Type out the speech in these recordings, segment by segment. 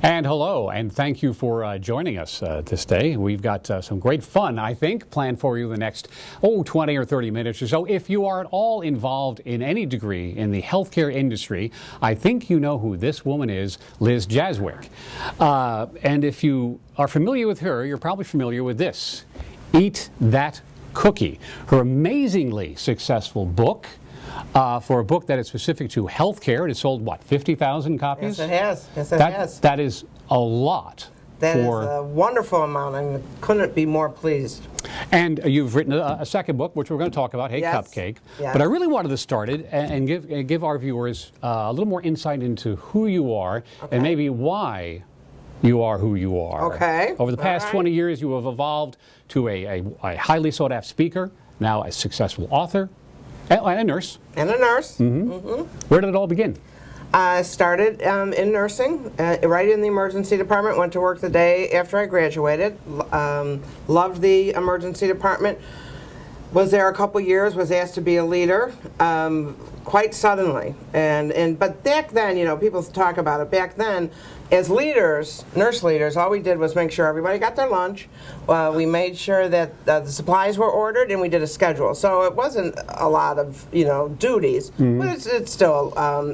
And hello, and thank you for joining us this day. We've got some great fun, I think, planned for you the next, 20 or 30 minutes or so. If you are at all involved in any degree in the healthcare industry, I think you know who this woman is, Liz Jazwiec. And if you are familiar with her, you're probably familiar with this, Eat That Cookie, her amazingly successful book. For a book that is specific to healthcare, it has sold, what, 50,000 copies? Yes, it has. Yes, it has. That is a lot. That is a wonderful amount, and couldn't be more pleased. And you've written a second book, which we're going to talk about, Hey, yes. Cupcake. Yes. But I really wanted to start it and give our viewers a little more insight into who you are and maybe why you are who you are. Okay. Over the past 20 years, you have evolved to a highly sought-after speaker, now a successful author, and a nurse. And a nurse. Where did it all begin? I started in nursing, right in the emergency department. Went to work the day after I graduated. Loved the emergency department. Was there a couple years. Was asked to be a leader quite suddenly. But back then, you know, people talk about it. Back then, as leaders, nurse leaders, all we did was make sure everybody got their lunch. We made sure that the supplies were ordered, and we did a schedule. So it wasn't a lot of, duties, but it still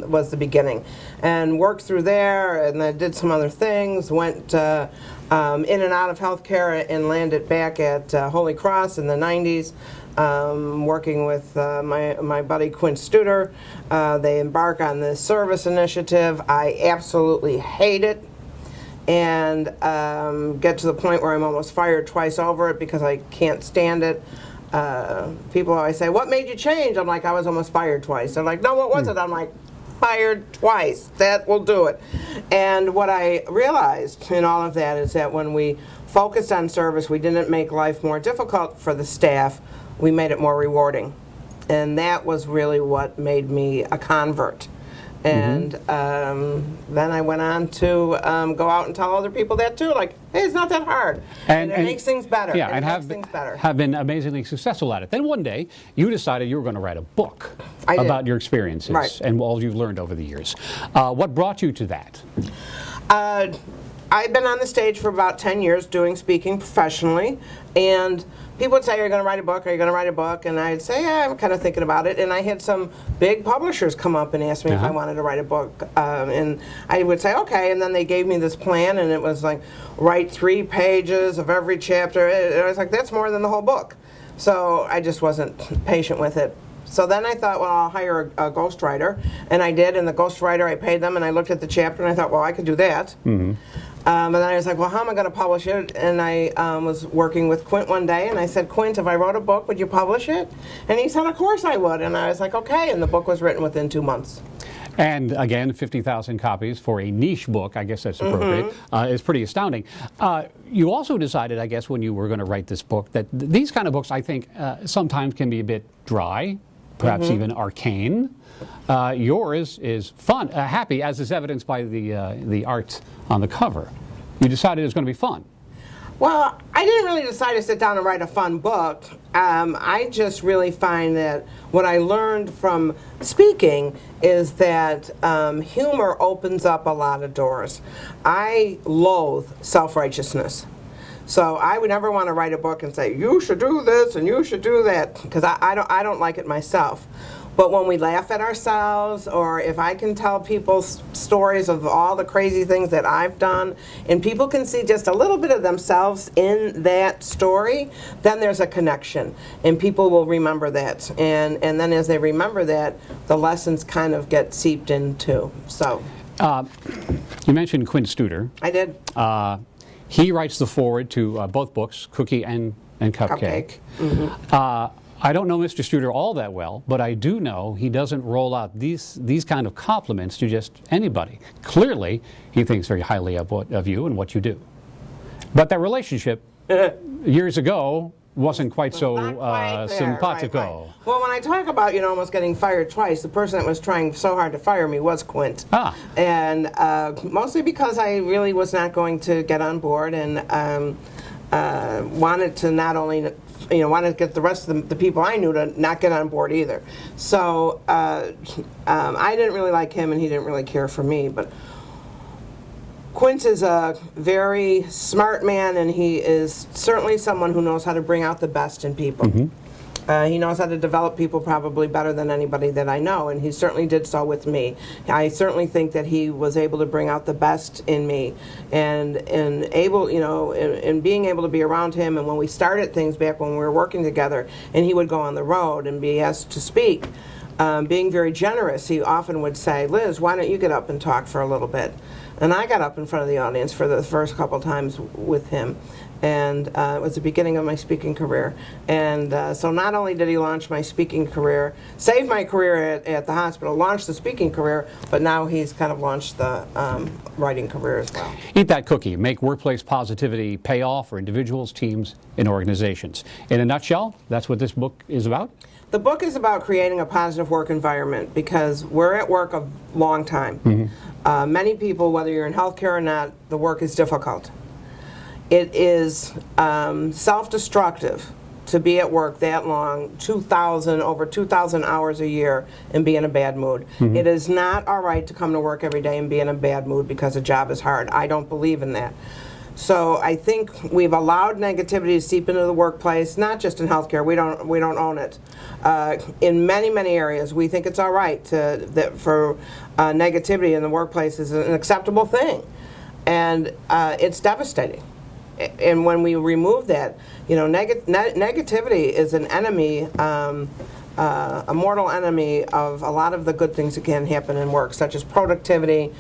was the beginning. And worked through there, and then did some other things. Went in and out of healthcare, and landed back at Holy Cross in the 90s. Working with my buddy Quint Studer. They embark on this service initiative. I absolutely hate it, and get to the point where I'm almost fired twice over it because I can't stand it. People always say, "What made you change?" I'm like, "I was almost fired twice." They're like, "No, what was it?" I'm like, "Fired twice. That will do it." And what I realized in all of that is that when we focused on service, we didn't make life more difficult for the staff. We made it more rewarding, and that was really what made me a convert. And then I went on to go out and tell other people that too, like, hey, it's not that hard, and it makes things better. Yeah, it and makes things better. have been amazingly successful at it. Then one day, you decided you were going to write a book about your experiences and all you've learned over the years. What brought you to that? I've been on the stage for about 10 years doing speaking professionally, and people would say, "Are you going to write a book? Are you going to write a book?" And I'd say, "Yeah, I'm kind of thinking about it." And I had some big publishers come up and ask me if I wanted to write a book. And I would say, "Okay." And then they gave me this plan, and it was like, write 3 pages of every chapter. And I was like, that's more than the whole book. So I just wasn't patient with it. So then I thought, well, I'll hire a ghostwriter. And I did. And the ghostwriter, I paid them, and I looked at the chapter, and I thought, well, I could do that. And then I was like, well, how am I going to publish it? And I was working with Quint one day, and I said, "Quint, if I wrote a book, would you publish it?" And he said, "Of course I would." And I was like, okay. And the book was written within 2 months. And again, 50,000 copies for a niche book, I guess that's appropriate, is pretty astounding. You also decided, I guess, when you were going to write this book, that these kind of books, I think, sometimes can be a bit dry, perhaps even arcane. Yours is fun, happy, as is evidenced by the art on the cover. You decided it was going to be fun. Well, I didn't really decide to sit down and write a fun book. I just really find that what I learned from speaking is that humor opens up a lot of doors. I loathe self-righteousness. So I would never want to write a book and say, "You should do this and you should do that," because I don't like it myself. But when we laugh at ourselves, or if I can tell people stories of all the crazy things that I've done, and people can see just a little bit of themselves in that story, then there's a connection, and people will remember that. And then as they remember that, the lessons kind of get seeped into. So, you mentioned Quint Studer. I did. He writes the foreword to both books, Cookie and Cupcake. I don't know Mr. Studer all that well, but I do know he doesn't roll out these kind of compliments to just anybody. Clearly, he thinks very highly of you and what you do. But that relationship years ago wasn't quite so simpatico. Right. Well, when I talk about, almost getting fired twice, the person that was trying so hard to fire me was Quint. And mostly because I really was not going to get on board, and wanted to not only wanted to get the rest of the people I knew to not get on board either. So I didn't really like him, and he didn't really care for me. But Quince is a very smart man, and he is certainly someone who knows how to bring out the best in people. He knows how to develop people probably better than anybody that I know, and he certainly did so with me. I certainly think that he was able to bring out the best in me, and able, you know, in being able to be around him. And when we started things back when we were working together, and he would go on the road and be asked to speak, being very generous, he often would say, "Liz, why don't you get up and talk for a little bit?" And I got up in front of the audience for the first couple times with him, and it was the beginning of my speaking career. And so not only did he launch my speaking career, save my career at the hospital, launch the speaking career, but now he's kind of launched the writing career as well. Eat That Cookie, make workplace positivity pay off for individuals, teams, and organizations. In a nutshell, that's what this book is about? The book is about creating a positive work environment, because we're at work a long time. Many people, whether you're in healthcare or not, the work is difficult. It is self-destructive to be at work that long, over 2,000 hours a year, and be in a bad mood. It is not all right to come to work every day and be in a bad mood because a job is hard. I don't believe in that. So I think we've allowed negativity to seep into the workplace, not just in healthcare. We don't own it. In many, many areas, we think it's all right for negativity in the workplace is an acceptable thing, and it's devastating. And when we remove that, you know, negativity is an enemy, a mortal enemy of a lot of the good things that can happen in work, such as productivity,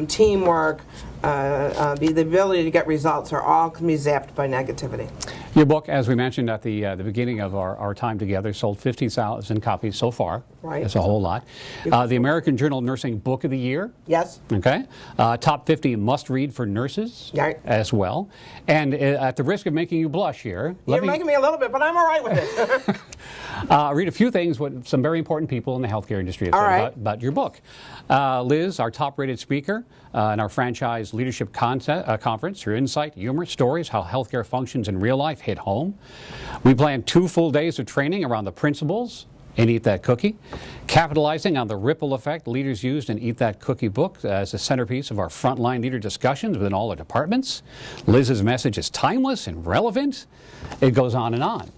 teamwork, the ability to get results all can be zapped by negativity. Your book, as we mentioned at the beginning of our time together, sold 50,000 copies so far. Right. That's a whole lot. The American Journal of Nursing Book of the Year. Yes. Okay. Top 50 must-read for nurses. Right. As well. And at the risk of making you blush here, you're making me a little bit, but I'm all right with it. Read a few things what some very important people in the healthcare industry have said about your book. Liz, our top-rated speaker in our franchise leadership conference, your insight, humor, stories, how healthcare functions in real life hit home. We planned 2 full days of training around the principles in Eat That Cookie, capitalizing on the ripple effect leaders used in Eat That Cookie book as a centerpiece of our frontline leader discussions within all the departments. Liz's message is timeless and relevant. It goes on and on.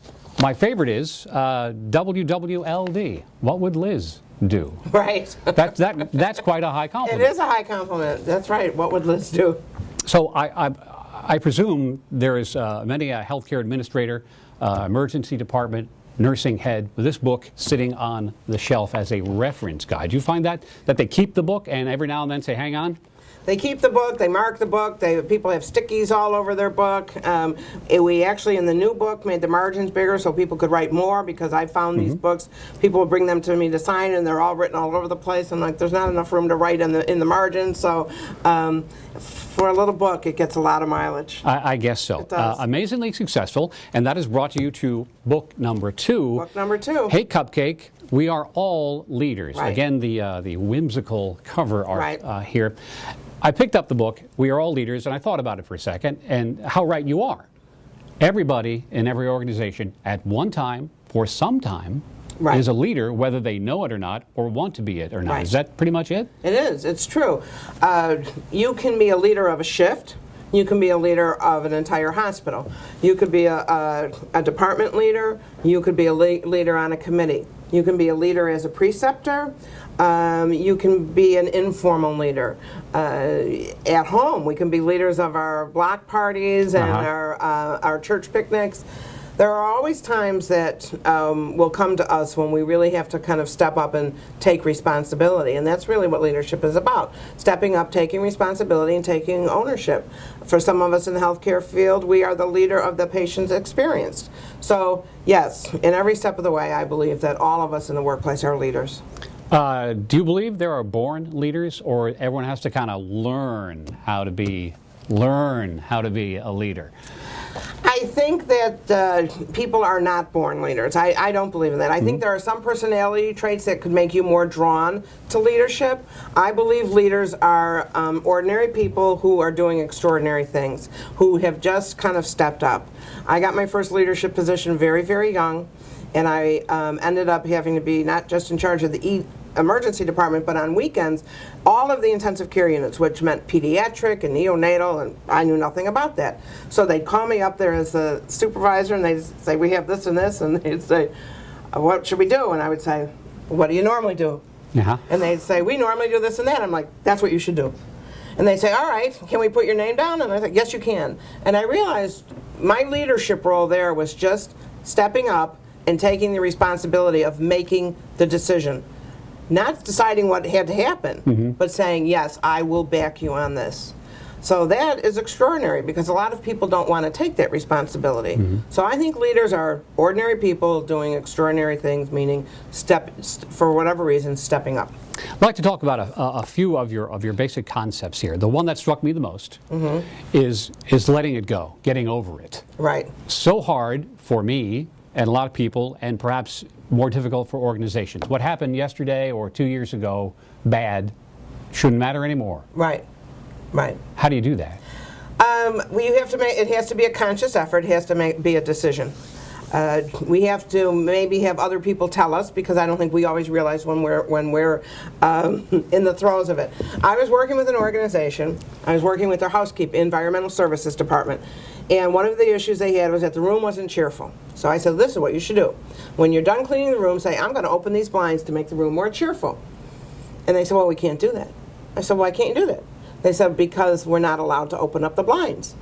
My favorite is WWLD. What would Liz do? Right. That's quite a high compliment. It is a high compliment. That's right. What would Liz do? So I presume there is many a healthcare administrator, emergency department, nursing head with this book sitting on the shelf as a reference guide. Do you find that they keep the book and every now and then say, hang on? They keep the book, they mark the book, people have stickies all over their book. We actually, in the new book, made the margins bigger so people could write more, because I found these books, people will bring them to me to sign, and they're all written all over the place. I'm like, there's not enough room to write in the margins, so for a little book, it gets a lot of mileage. I guess so. It does. Amazingly successful, and that has brought you to book number 2. Book number 2. Hey, Cupcake, we are all leaders. Right. Again, the whimsical cover art Right. here. I picked up the book, We Are All Leaders, and I thought about it for a second, and how right you are. Everybody in every organization at one time, for some time, Right. is a leader, whether they know it or not, or want to be it or not. Right. Is that pretty much it? It is. It's true. You can be a leader of a shift. You can be a leader of an entire hospital. You could be a department leader. You could be a leader on a committee. You can be a leader as a preceptor. You can be an informal leader. At home, we can be leaders of our block parties and our church picnics. There are always times that will come to us when we really have to kind of step up and take responsibility, and that's really what leadership is about. Stepping up, taking responsibility, and taking ownership. For some of us in the healthcare field, we are the leader of the patient's experience. So, yes, in every step of the way, I believe that all of us in the workplace are leaders. Do you believe there are born leaders, or everyone has to kind of learn how to be a leader? I think that people are not born leaders. I don't believe in that. I think there are some personality traits that could make you more drawn to leadership. I believe leaders are ordinary people who are doing extraordinary things, who have just kind of stepped up. I got my first leadership position very, very young, and I ended up having to be not just in charge of the emergency department, but on weekends, all of the intensive care units, which meant pediatric and neonatal, and I knew nothing about that. So they'd call me up there as a supervisor, and they'd say, we have this and this, and they'd say, what should we do? And I would say, what do you normally do? And they'd say, we normally do this and that. I'm like, that's what you should do. And they say, all right, can we put your name down? And I said, yes, you can. And I realized my leadership role there was just stepping up and taking the responsibility of making the decision. Not deciding what had to happen, but saying, yes, I will back you on this. So that is extraordinary because a lot of people don't want to take that responsibility. So I think leaders are ordinary people doing extraordinary things, meaning for whatever reason, stepping up. I'd like to talk about a few of your basic concepts here. The one that struck me the most is letting it go, getting over it. Right. So hard for me and a lot of people, and perhaps more difficult for organizations. What happened yesterday or 2 years ago, bad, shouldn't matter anymore. Right. Right. How do you do that? Well, you have to make. It has to be a conscious effort. It has to be a decision. We have to maybe have other people tell us because I don't think we always realize when we're in the throes of it. I was working with an organization. I was working with their housekeeping, environmental services department, and one of the issues they had was that the room wasn't cheerful. So I said, "This is what you should do. When you're done cleaning the room, say, I'm going to open these blinds to make the room more cheerful." And they said, "Well, we can't do that." I said, "Why can't you do that?" They said, "Because we're not allowed to open up the blinds."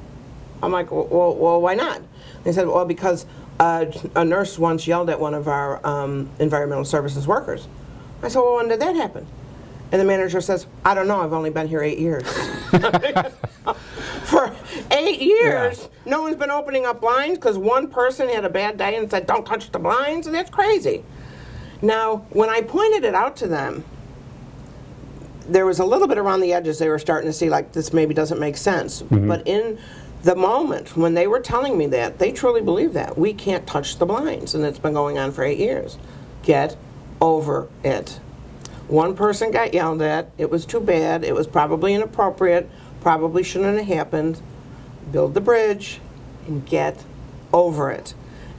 I'm like, well, why not? They said, "Well, because a nurse once yelled at one of our environmental services workers." I said, "Well, when did that happen?" And the manager says, "I don't know, I've only been here 8 years." For 8 years, no one's been opening up blinds because one person had a bad day and said, "Don't touch the blinds," and that's crazy. Now, when I pointed it out to them, there was a little bit around the edges they were starting to see like this maybe doesn't make sense. But in the moment when they were telling me that, they truly believe that. We can't touch the blinds, and it's been going on for 8 years. Get over it. One person got yelled at. It was too bad. It was probably inappropriate. Probably shouldn't have happened. Build the bridge and get over it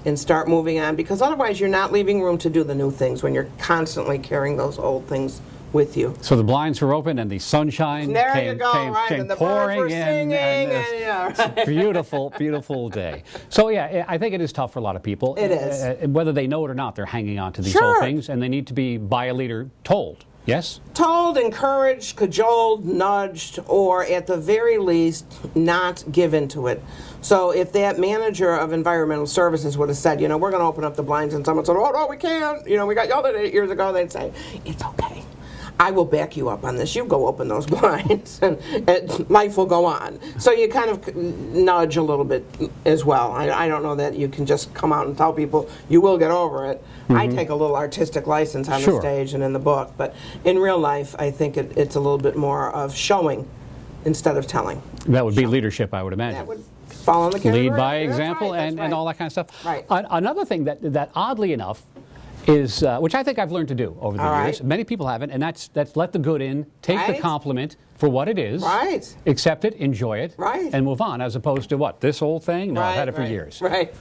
and start moving on, because otherwise you're not leaving room to do the new things when you're constantly carrying those old things with you. So the blinds were open and the sunshine came and the pouring birds were in. It's a beautiful, beautiful day. So yeah, I think it is tough for a lot of people. It is. Whether they know it or not, they're hanging on to these Sure. old things, and they need to be, by a leader, told. Yes? Told, encouraged, cajoled, nudged, or at the very least, not given to it. So if that manager of environmental services would have said, we're going to open up the blinds, and someone said, "Oh, no, we can't. We got yelled at 8 years ago," they'd say, "It's okay. I will back you up on this. You go open those blinds, and life will go on." So you kind of nudge a little bit as well. I don't know that you can just come out and tell people you will get over it. I take a little artistic license on the stage and in the book, but in real life, I think it's a little bit more of showing instead of telling. That would be leadership, I would imagine. That would fall in the category. Lead by example and all that kind of stuff. Right. Another thing that oddly enough, is which I think I've learned to do over the years. Many people haven't, and that's let the good in, take the compliment for what it is, accept it, enjoy it, and move on, as opposed to what, this old thing? No, I've had it for years. Right.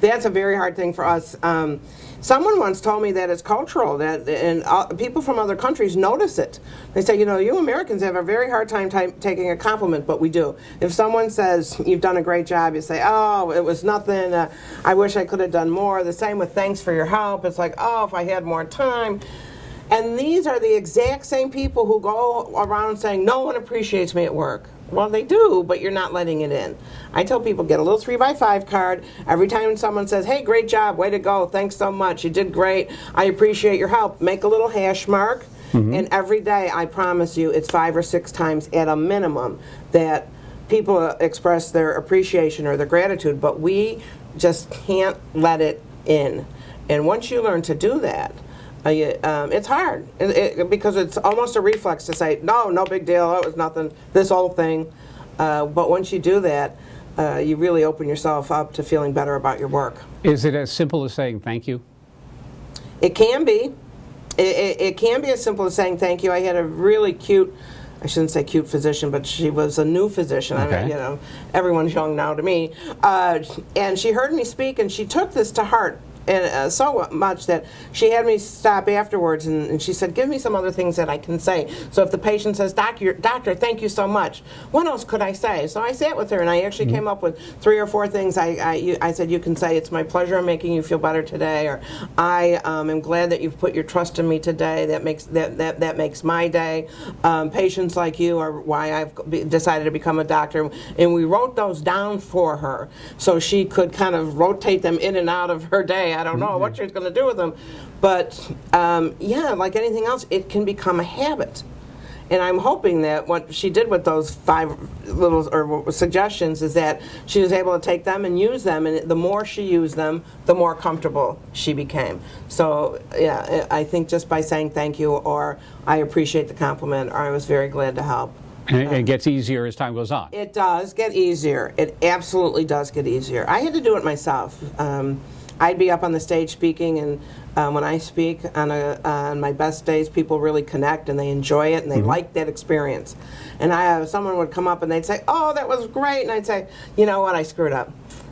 That's a very hard thing for us. Someone once told me that it's cultural, and people from other countries notice it. They say, you Americans have a very hard time taking a compliment, but we do. If someone says, "You've done a great job," you say, "Oh, it was nothing. I wish I could have done more." The same with "Thanks for your help." It's like, "Oh, if I had more time." And these are the exact same people who go around saying, "No one appreciates me at work." Well, they do, but you're not letting it in. I tell people, get a little 3x5 card. Every time someone says, "Hey, great job, way to go, thanks so much, you did great, I appreciate your help," make a little hash mark. And every day, I promise you, it's 5 or 6 times at a minimum that people express their appreciation or their gratitude, but we just can't let it in. And once you learn to do that, it's hard because it's almost a reflex to say, no big deal, it was nothing, this old thing. But once you do that, you really open yourself up to feeling better about your work. Is it as simple as saying thank you? It can be. It can be as simple as saying thank you. I had a really cute, I shouldn't say cute physician, but she was a new physician. Okay. I mean, everyone's young now to me. And she heard me speak, and she took this to heart. and so much that she had me stop afterwards, and she said, give me some other things that I can say. So if the patient says, doctor, thank you so much, what else could I say? So I sat with her, and I actually came up with 3 or 4 things I said, you can say, it's my pleasure making you feel better today, or I am glad that you've put your trust in me today. That makes my day. Patients like you are why I've decided to become a doctor. And we wrote those down for her so she could kind of rotate them in and out of her day. I don't know what she's going to do with them. But yeah, like anything else, it can become a habit. And I'm hoping that what she did with those 5 little or suggestions is that she was able to take them and use them, and the more she used them, the more comfortable she became. So yeah, I think just by saying thank you, or I appreciate the compliment, or I was very glad to help. And it gets easier as time goes on. It does get easier. It absolutely does get easier. I had to do it myself. I'd be up on the stage speaking, and when I speak on my best days, people really connect and they enjoy it and they like that experience. And someone would come up and they'd say, "Oh, that was great," and I'd say, "You know what? I screwed up.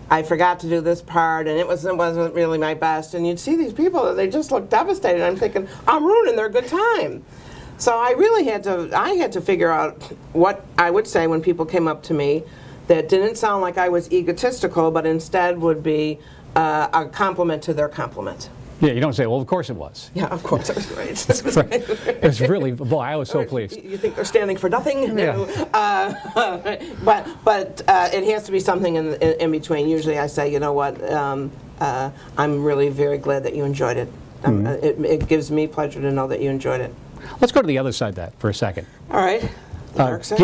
I forgot to do this part, and it wasn't really my best." And you'd see these people; they just look devastated. I'm thinking, I'm ruining their good time. So I really had to figure out what I would say when people came up to me that didn't sound like I was egotistical, but instead would be a compliment to their compliment. Yeah, you don't say, well, of course it was. Yeah, of course it was great. It was really, boy, I was so pleased. You think they're standing for nothing? Yeah. But it has to be something in between. Usually I say, you know what, I'm really very glad that you enjoyed it. It gives me pleasure to know that you enjoyed it. Let's go to the other side of that for a second. All right. The dark side?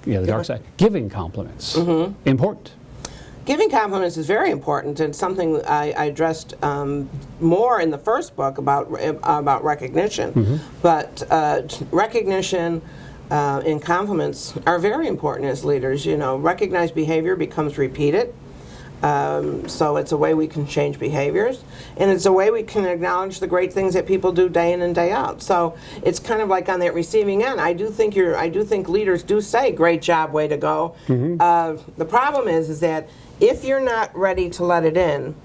The dark side. Giving compliments. Important. Giving compliments is very important, and something I addressed more in the first book about recognition. But recognition and compliments are very important as leaders. You know, recognized behavior becomes repeated. So it's a way we can change behaviors, and it's a way we can acknowledge the great things that people do day in and day out. So it's kind of like on that receiving end. I do think leaders do say, "Great job, way to go." The problem is that if you're not ready to let it in,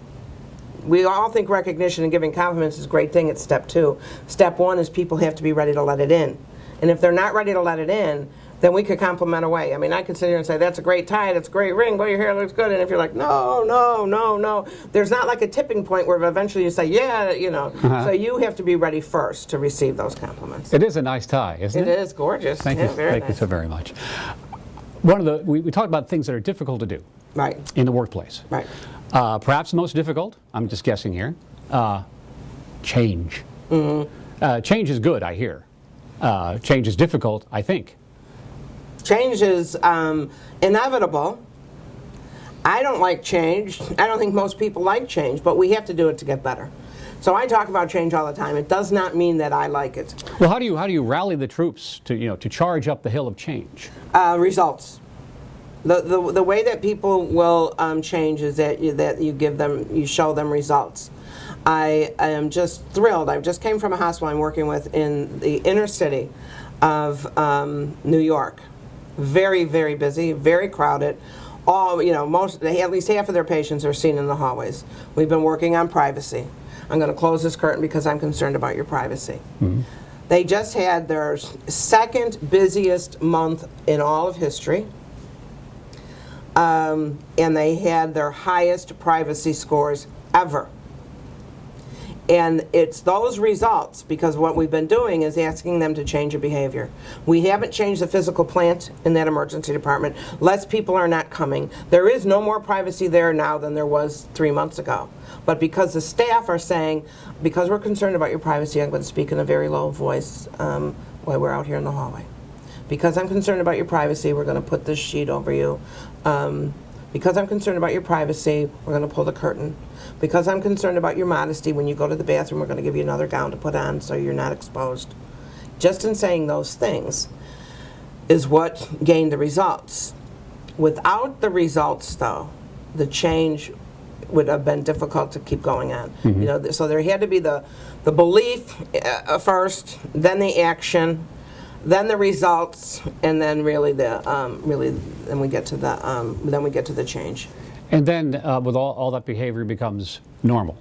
we all think recognition and giving compliments is a great thing. It's step 2. Step 1 is people have to be ready to let it in, and if they're not ready to let it in, then we could compliment away. I mean, I could sit here and say, "That's a great tie, that's a great ring, boy, your hair looks good." And if you're like, "No, no, no, no," there's not like a tipping point where eventually you say, "Yeah," you know. So you have to be ready first to receive those compliments. It is a nice tie, isn't it? It is gorgeous. Thank you. Thank you so very much. We talked about things that are difficult to do. Right. In the workplace. Right. Perhaps the most difficult, I'm just guessing here, change. Change is good, I hear. Change is difficult, I think. Change is inevitable. I don't like change. I don't think most people like change, but we have to do it to get better. So I talk about change all the time. It does not mean that I like it. Well, how do you rally the troops to charge up the hill of change? Results. The way that people will change is that you show them results. I am just thrilled. I just came from a hospital I'm working with in the inner city of New York. Very, very busy, very crowded. At least half of their patients are seen in the hallways. We've been working on privacy. I'm going to close this curtain because I'm concerned about your privacy. They just had their second busiest month in all of history. And they had their highest privacy scores ever. And it's those results, because what we've been doing is asking them to change a behavior. We haven't changed the physical plant in that emergency department. Less people are not coming. There is no more privacy there now than there was 3 months ago. But because the staff are saying, because we're concerned about your privacy, I'm going to speak in a very low voice while we're out here in the hallway. Because I'm concerned about your privacy, we're going to put this sheet over you. Because I'm concerned about your privacy, we're going to pull the curtain. Because I'm concerned about your modesty, when you go to the bathroom, we're going to give you another gown to put on so you're not exposed. Just in saying those things is what gained the results. Without the results, though, the change would have been difficult to keep going on. So there had to be the belief first, then the action, then the results, and then then we get to the change. And then with all that behavior becomes normal.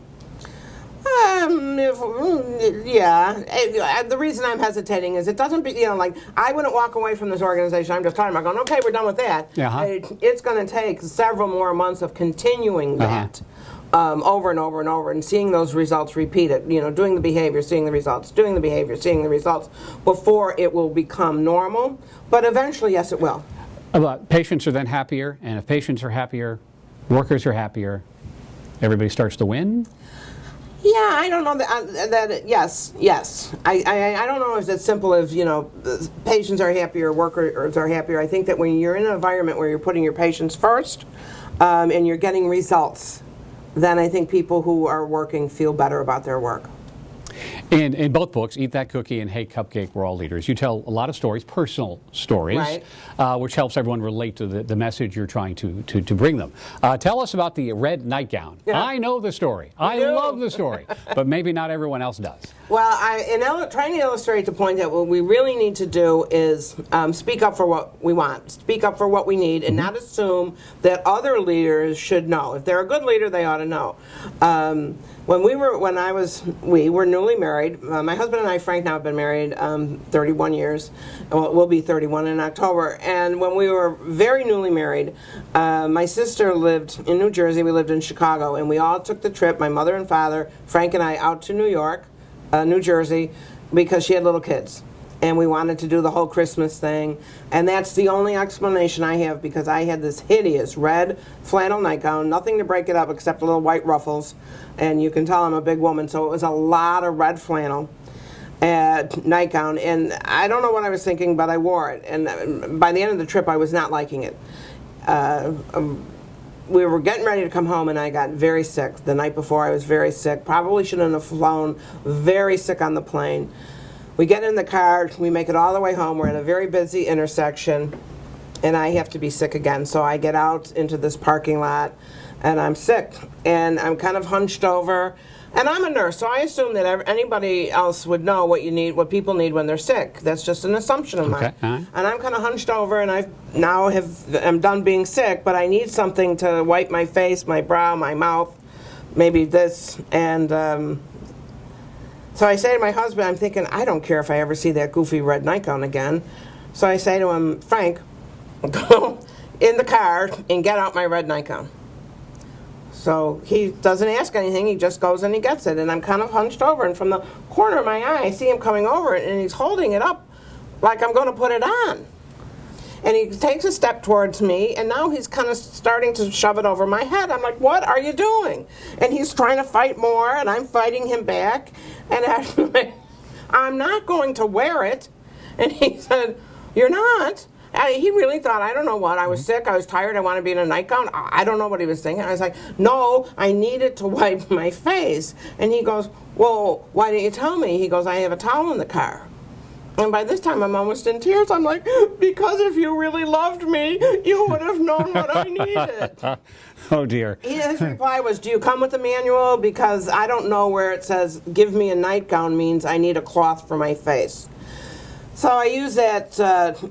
Yeah. The reason I'm hesitating is it doesn't be, like, I wouldn't walk away from this organization. I'm just talking about going, okay, we're done with that. It's going to take several more months of continuing that. Over and over and over, and seeing those results repeated, doing the behavior, seeing the results, doing the behavior, seeing the results, before it will become normal. But eventually, yes, it will. Patients are then happier, and if patients are happier, workers are happier, everybody starts to win? Yeah, I don't know that yes. I don't know if it's as simple as, patients are happier, workers are happier. I think that when you're in an environment where you're putting your patients first, and you're getting results, then I think people who are working feel better about their work. And in both books, Eat That Cookie and Hey Cupcake, We're All Leaders, you tell a lot of stories, personal stories, which helps everyone relate to the message you're trying to bring them. Tell us about the red nightgown. Yeah. I know the story. I love the story, but maybe not everyone else does. Well, in trying to illustrate the point that what we really need to do is speak up for what we want, speak up for what we need, and not assume that other leaders should know. If they're a good leader, they ought to know. We were newly married. My husband and I, Frank, now have been married 31 years. Well, we'll be 31 in October. And when we were very newly married, my sister lived in New Jersey. We lived in Chicago, and we all took the trip, my mother and father, Frank and I, out to New York, New Jersey, because she had little kids. And we wanted to do the whole Christmas thing. And that's the only explanation I have, because I had this hideous red flannel nightgown, nothing to break it up except little white ruffles. And you can tell I'm a big woman, so it was a lot of red flannel nightgown. And I don't know what I was thinking, but I wore it. And by the end of the trip, I was not liking it. We were getting ready to come home, and I got very sick. The night before, I was very sick. Probably shouldn't have flown. Very sick on the plane. We get in the car, we make it all the way home. We're in a very busy intersection, and I have to be sick again. So I get out into this parking lot, and I'm sick. And I'm kind of hunched over. And I'm a nurse, so I assume that anybody else would know what you need, what people need when they're sick. That's just an assumption of mine. And I'm kind of hunched over, and I'm done being sick, but I need something to wipe my face, my brow, my mouth, maybe this. And so I say to my husband, I'm thinking, I don't care if I ever see that goofy red nightgown again. So I say to him, Frank, go in the car and get out my red nightgown. So he doesn't ask anything, he just goes and he gets it. And I'm kind of hunched over, and from the corner of my eye, I see him coming over, and he's holding it up like I'm going to put it on. And he takes a step towards me, and now he's kind of starting to shove it over my head. I'm like, what are you doing? And he's trying to fight more, and I'm fighting him back. And I'm not going to wear it. And he said, you're not? He really thought, I don't know what, I was sick, I was tired, I want to be in a nightgown. I don't know what he was thinking. I was like, no, I needed to wipe my face. And he goes, well, why didn't you tell me? He goes, I have a towel in the car. And by this time, I'm almost in tears. I'm like, because if you really loved me, you would have known what I needed. Oh, dear. His reply was, do you come with a manual? Because I don't know where it says, give me a nightgown means I need a cloth for my face. So I use that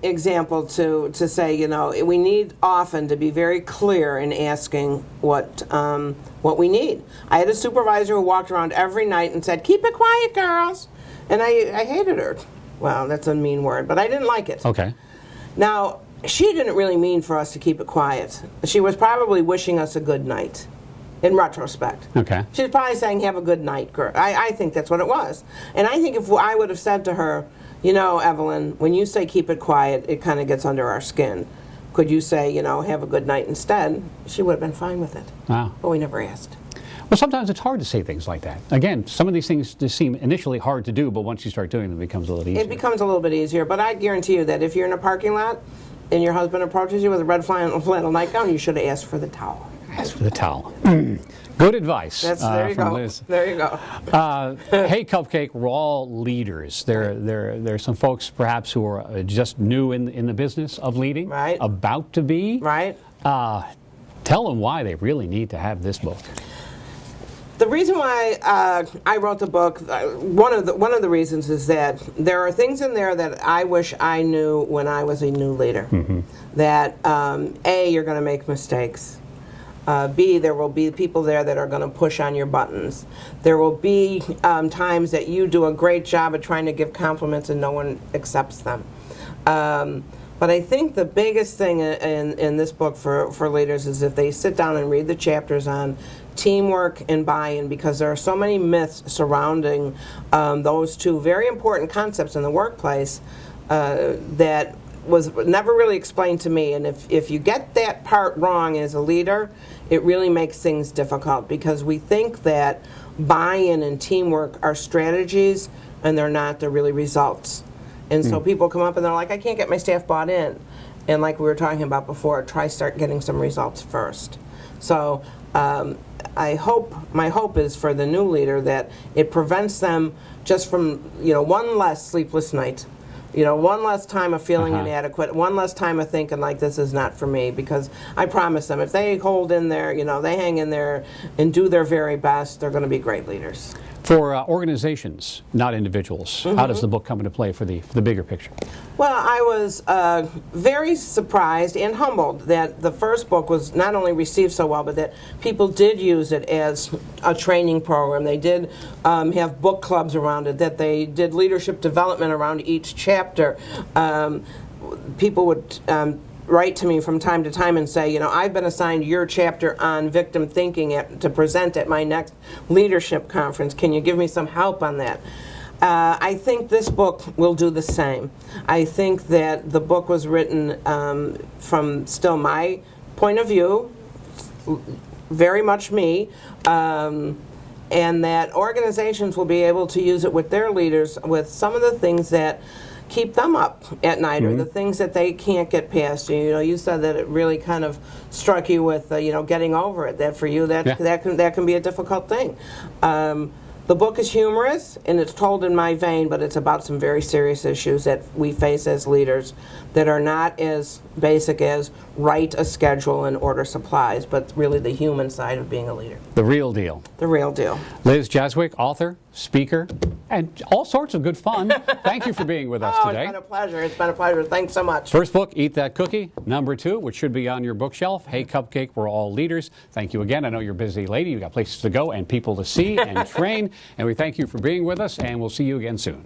example to say, we need often to be very clear in asking what we need. I had a supervisor who walked around every night and said, keep it quiet, girls. And I hated her. Well, that's a mean word, but I didn't like it. Okay. Now, she didn't really mean for us to keep it quiet. She was probably wishing us a good night, in retrospect. Okay. She was probably saying, have a good night, girl. I think that's what it was. And I think if I would have said to her, Evelyn, when you say keep it quiet, it kind of gets under our skin. Could you say, have a good night instead? She would have been fine with it. Wow. But we never asked. Well, sometimes it's hard to say things like that. Again, some of these things just seem initially hard to do, but once you start doing them, it becomes a little easier. It becomes a little bit easier, but I guarantee you that if you're in a parking lot and your husband approaches you with a red flannel nightgown, you should have asked for the towel. Ask for the towel. Good advice. There you from go. Liz. There you go. Hey, Cupcake, we're all leaders. There are some folks perhaps who are just new in the business of leading, right? About to be, right? Tell them why they really need to have this book. The reason why I wrote the book, one of the reasons is that there are things in there that I wish I knew when I was a new leader. Mm-hmm. That you're going to make mistakes. B, there will be people there that are going to push on your buttons. There will be times that you do a great job of trying to give compliments and no one accepts them. But I think the biggest thing in this book for leaders is if they sit down and read the chapters on teamwork and buy-in, because there are so many myths surrounding those two very important concepts in the workplace that was never really explained to me. And if you get that part wrong as a leader, it really makes things difficult, because we think that buy-in and teamwork are strategies and they're not, they're really results. And so people come up and they're like, I can't get my staff bought in. And like we were talking about before, start getting some results first. So my hope is for the new leader that it prevents them just from, one less sleepless night. One less time of feeling inadequate, one less time of thinking like this is not for me, because I promise them if they hold in there, they hang in there and do their very best, they're going to be great leaders. For organizations, not individuals, how does the book come into play for the bigger picture? Well, I was very surprised and humbled that the first book was not only received so well, but that people did use it as a training program. They did have book clubs around it, that they did leadership development around each chapter. People would write to me from time to time and say, I've been assigned your chapter on victim thinking to present at my next leadership conference. Can you give me some help on that? I think this book will do the same. I think that the book was written from still my point of view, very much me, and that organizations will be able to use it with their leaders with some of the things that keep them up at night, or the things that they can't get past. You said that it really kind of struck you with getting over it. That for you that can be a difficult thing. The book is humorous and it's told in my vein, but it's about some very serious issues that we face as leaders that are not as basic as write a schedule and order supplies, but really the human side of being a leader. The real deal. The real deal. Liz Jazwiec, author, speaker, and all sorts of good fun. Thank you for being with us today. It's been a pleasure. It's been a pleasure. Thanks so much. First book, Eat That Cookie. Number 2, which should be on your bookshelf, Hey Cupcake, We're All Leaders. Thank you again. I know you're a busy lady. You've got places to go and people to see and train. And we thank you for being with us, and we'll see you again soon.